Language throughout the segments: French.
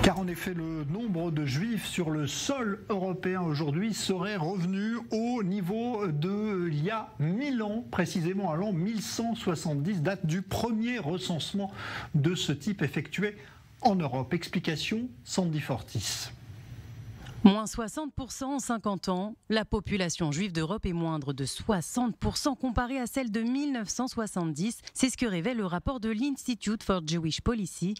Car en effet, le nombre de juifs sur le sol européen aujourd'hui serait revenu au niveau d'il y a 1000 ans, précisément à l'an 1170, date du premier recensement de ce type effectué en Europe. Explication, Sandy Fortis. Moins 60% en 50 ans, la population juive d'Europe est moindre de 60% comparée à celle de 1970. C'est ce que révèle le rapport de l'Institute for Jewish Policy.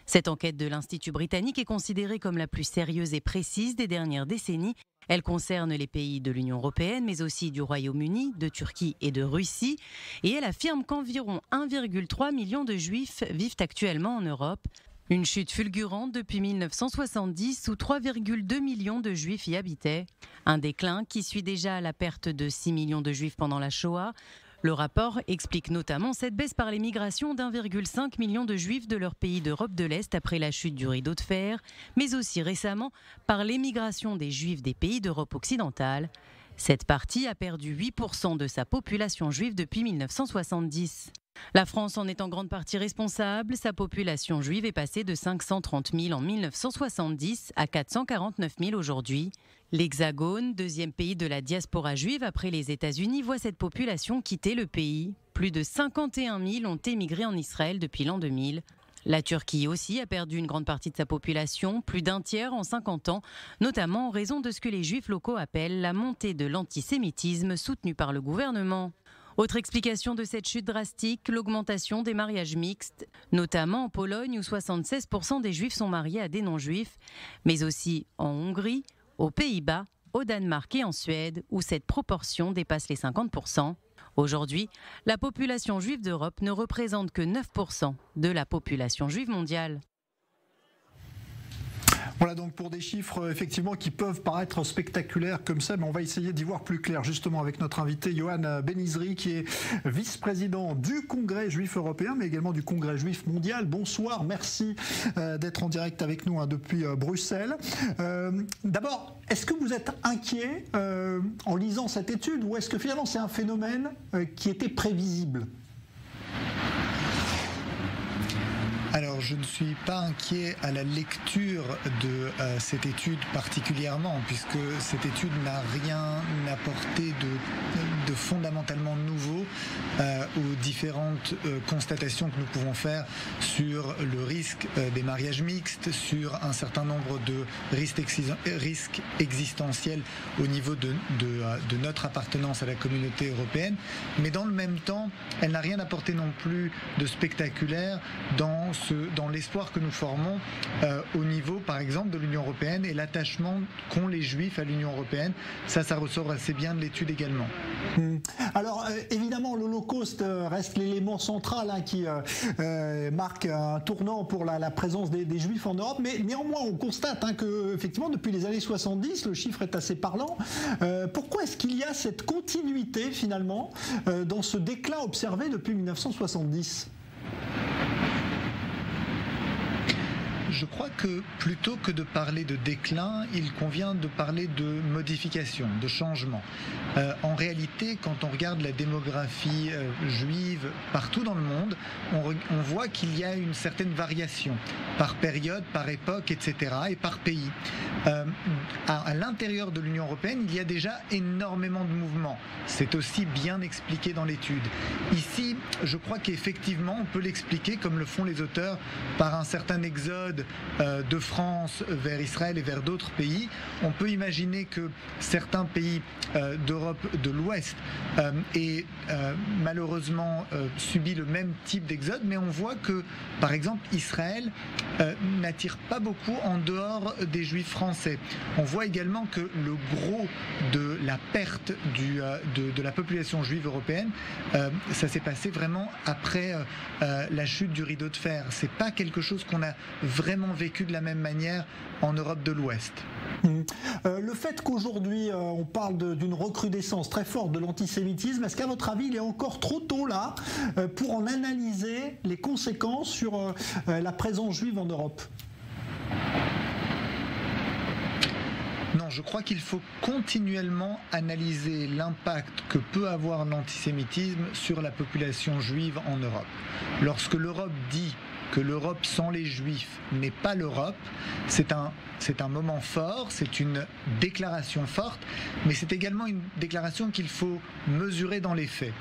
Cette enquête de l'Institut britannique est considérée comme la plus sérieuse et précise des dernières décennies. Elle concerne les pays de l'Union européenne, mais aussi du Royaume-Uni, de Turquie et de Russie. Et elle affirme qu'environ 1,3 million de juifs vivent actuellement en Europe. Une chute fulgurante depuis 1970 où 3,2 millions de juifs y habitaient. Un déclin qui suit déjà la perte de 6 millions de juifs pendant la Shoah. Le rapport explique notamment cette baisse par l'émigration d'1,5 million de juifs de leur pays d'Europe de l'Est après la chute du rideau de fer, mais aussi récemment par l'émigration des juifs des pays d'Europe occidentale. Cette partie a perdu 8% de sa population juive depuis 1970. La France en est en grande partie responsable. Sa population juive est passée de 530 000 en 1970 à 449 000 aujourd'hui. L'Hexagone, deuxième pays de la diaspora juive après les États-Unis, voit cette population quitter le pays. Plus de 51 000 ont émigré en Israël depuis l'an 2000. La Turquie aussi a perdu une grande partie de sa population, plus d'un tiers en 50 ans, notamment en raison de ce que les juifs locaux appellent la montée de l'antisémitisme soutenu par le gouvernement. Autre explication de cette chute drastique, l'augmentation des mariages mixtes, notamment en Pologne où 76% des juifs sont mariés à des non-juifs, mais aussi en Hongrie, aux Pays-Bas, au Danemark et en Suède où cette proportion dépasse les 50%. Aujourd'hui, la population juive d'Europe ne représente que 9% de la population juive mondiale. Voilà donc pour des chiffres effectivement qui peuvent paraître spectaculaires comme ça, mais on va essayer d'y voir plus clair justement avec notre invité Yohann Ben-Izri qui est vice-président du Congrès juif européen mais également du Congrès juif mondial. Bonsoir, merci d'être en direct avec nous depuis Bruxelles. D'abord, est-ce que vous êtes inquiet en lisant cette étude ou est-ce que finalement c'est un phénomène qui était prévisible ? Alors, je ne suis pas inquiet à la lecture de cette étude particulièrement, puisque cette étude n'a rien apporté de fondamentalement nouveau aux différentes constatations que nous pouvons faire sur le risque des mariages mixtes, sur un certain nombre de risques existentiels au niveau de notre appartenance à la communauté européenne. Mais dans le même temps, elle n'a rien apporté non plus de spectaculaire dans l'espoir que nous formons au niveau, par exemple, de l'Union européenne et l'attachement qu'ont les Juifs à l'Union européenne. Ça ressort assez bien de l'étude également. Alors, évidemment, l'Holocauste reste l'élément central qui marque un tournant pour la présence des Juifs en Europe, mais néanmoins, on constate que, effectivement, depuis les années 70, le chiffre est assez parlant. Pourquoi est-ce qu'il y a cette continuité, finalement, dans ce déclin observé depuis 1970 ? Je crois que plutôt que de parler de déclin, il convient de parler de modification, de changement. En réalité, quand on regarde la démographie juive partout dans le monde, on voit qu'il y a une certaine variation par période, par époque, etc. et par pays. À l'intérieur de l'Union européenne, il y a déjà énormément de mouvements. C'est aussi bien expliqué dans l'étude. Ici, je crois qu'effectivement, on peut l'expliquer, comme le font les auteurs, par un certain exode de France vers Israël et vers d'autres pays. On peut imaginer que certains pays d'Europe de l'Ouest aient malheureusement subi le même type d'exode, mais on voit que, par exemple, Israël n'attire pas beaucoup en dehors des Juifs français. On voit également que le gros de la perte de la population juive européenne, ça s'est passé vraiment après la chute du rideau de fer. C'est pas quelque chose qu'on a vraiment vécu de la même manière en Europe de l'Ouest. Le fait qu'aujourd'hui on parle d'une recrudescence très forte de l'antisémitisme, est-ce qu'à votre avis il est encore trop tôt là pour en analyser les conséquences sur la présence juive en Europe ? Non, je crois qu'il faut continuellement analyser l'impact que peut avoir l'antisémitisme sur la population juive en Europe. Lorsque l'Europe dit que l'Europe sans les Juifs n'est pas l'Europe. C'est un moment fort, c'est une déclaration forte, mais c'est également une déclaration qu'il faut mesurer dans les faits.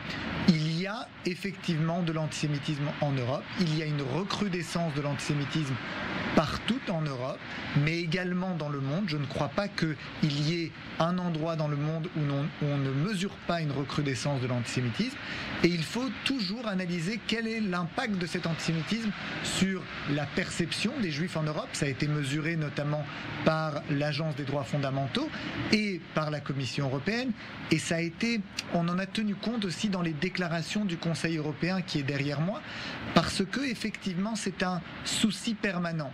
Il y a effectivement de l'antisémitisme en Europe, il y a une recrudescence de l'antisémitisme partout en Europe, mais également dans le monde. Je ne crois pas qu'il y ait un endroit dans le monde où on ne mesure pas une recrudescence de l'antisémitisme. Et il faut toujours analyser quel est l'impact de cet antisémitisme sur la perception des Juifs en Europe. Ça a été mesuré notamment par l'Agence des droits fondamentaux et par la Commission européenne. Et on en a tenu compte aussi dans les déclarations du Conseil européen qui est derrière moi, parce que effectivement c'est un souci permanent.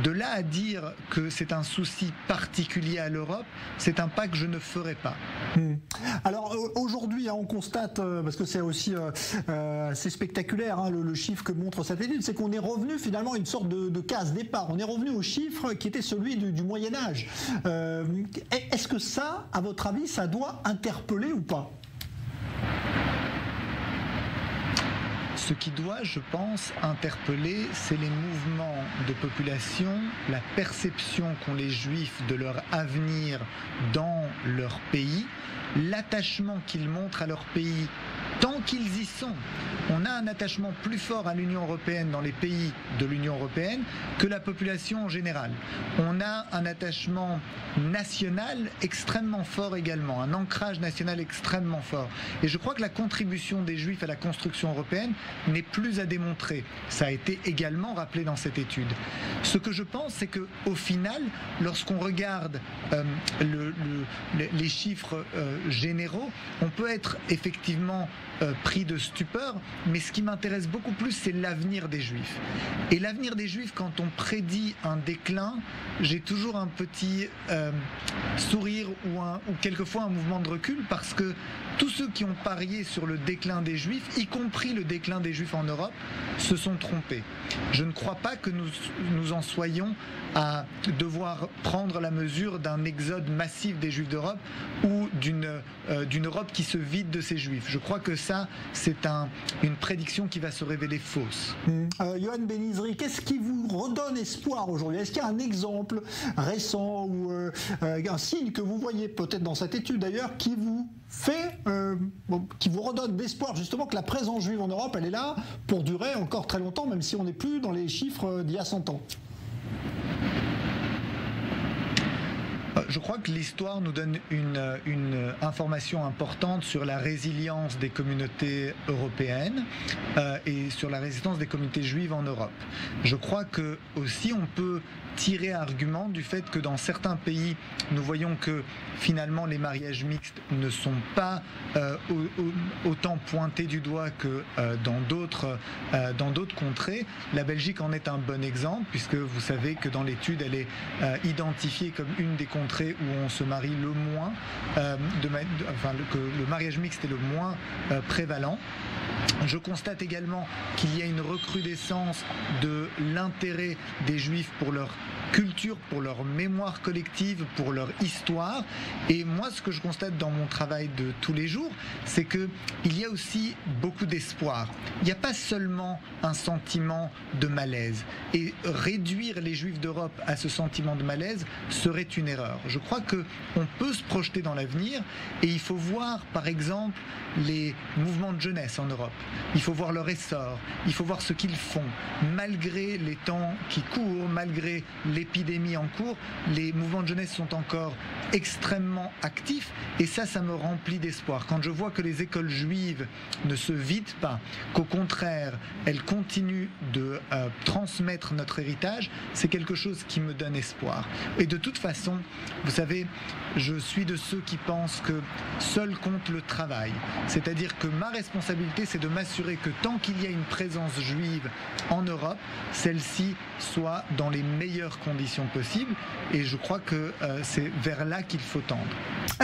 De là à dire que c'est un souci particulier à l'Europe, c'est un pas que je ne ferai pas. Alors aujourd'hui, on constate, parce que c'est aussi assez spectaculaire, le chiffre que montre cette étude, c'est qu'on est revenu finalement à une sorte de case départ. On est revenu au chiffre qui était celui du Moyen-Âge. Est-ce que ça, à votre avis, ça doit interpeller ou pas ? Ce qui doit, je pense, interpeller, c'est les mouvements de population, la perception qu'ont les Juifs de leur avenir dans leur pays, l'attachement qu'ils montrent à leur pays tant qu'ils y sont. On a un attachement plus fort à l'Union européenne dans les pays de l'Union européenne que la population en général. On a un attachement national extrêmement fort également, un ancrage national extrêmement fort. Et je crois que la contribution des Juifs à la construction européenne n'est plus à démontrer. Ça a été également rappelé dans cette étude. Ce que je pense, c'est qu'au final, lorsqu'on regarde les chiffres généraux, on peut être effectivement pris de stupeur, mais ce qui m'intéresse beaucoup plus, c'est l'avenir des Juifs. Et l'avenir des Juifs, quand on prédit un déclin, j'ai toujours un petit sourire ou quelquefois un mouvement de recul, parce que tous ceux qui ont parié sur le déclin des Juifs, y compris le déclin des Juifs en Europe, se sont trompés. Je ne crois pas que nous en soyons à devoir prendre la mesure d'un exode massif des Juifs d'Europe ou d'une Europe qui se vide de ses Juifs. Je crois que ça, c'est une prédiction qui va se révéler fausse. Yohann Benizri, qu'est-ce qui vous redonne espoir aujourd'hui? Est-ce qu'il y a un exemple récent ou un signe que vous voyez peut-être dans cette étude d'ailleurs qui vous qui vous redonne d'espoir justement que la présence juive en Europe, elle est là pour durer encore très longtemps, même si on n'est plus dans les chiffres d'il y a 100 ans? Je crois que l'histoire nous donne une information importante sur la résilience des communautés européennes et sur la résistance des communautés juives en Europe. Je crois que aussi on peut tirer argument du fait que dans certains pays, nous voyons que finalement les mariages mixtes ne sont pas autant pointés du doigt que dans d'autres contrées. La Belgique en est un bon exemple, puisque vous savez que dans l'étude, elle est identifiée comme une des contrées où on se marie le moins, que le mariage mixte est le moins prévalent. Je constate également qu'il y a une recrudescence de l'intérêt des Juifs pour leur culture, pour leur mémoire collective, pour leur histoire. Et moi, ce que je constate dans mon travail de tous les jours, c'est qu'il y a aussi beaucoup d'espoir. Il n'y a pas seulement un sentiment de malaise. Et réduire les Juifs d'Europe à ce sentiment de malaise serait une erreur. Je crois qu'on peut se projeter dans l'avenir et il faut voir, par exemple, les mouvements de jeunesse en Europe. Il faut voir leur essor, il faut voir ce qu'ils font. Malgré les temps qui courent, malgré l'épidémie en cours, les mouvements de jeunesse sont encore extrêmement actifs et ça me remplit d'espoir. Quand je vois que les écoles juives ne se vident pas, qu'au contraire, elles continuent de transmettre notre héritage, c'est quelque chose qui me donne espoir. Et de toute façon, vous savez, je suis de ceux qui pensent que seul compte le travail. C'est-à-dire que ma responsabilité, c'est de m'assurer que tant qu'il y a une présence juive en Europe, celle-ci soit dans les meilleures conditions possibles. Et je crois que c'est vers là qu'il faut tendre.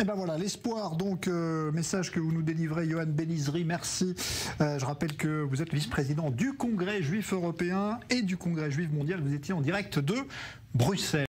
Eh ben voilà, l'espoir, donc, message que vous nous délivrez, Yohann Benizri, merci. Je rappelle que vous êtes vice-président du Congrès juif européen et du Congrès juif mondial. Vous étiez en direct de Bruxelles.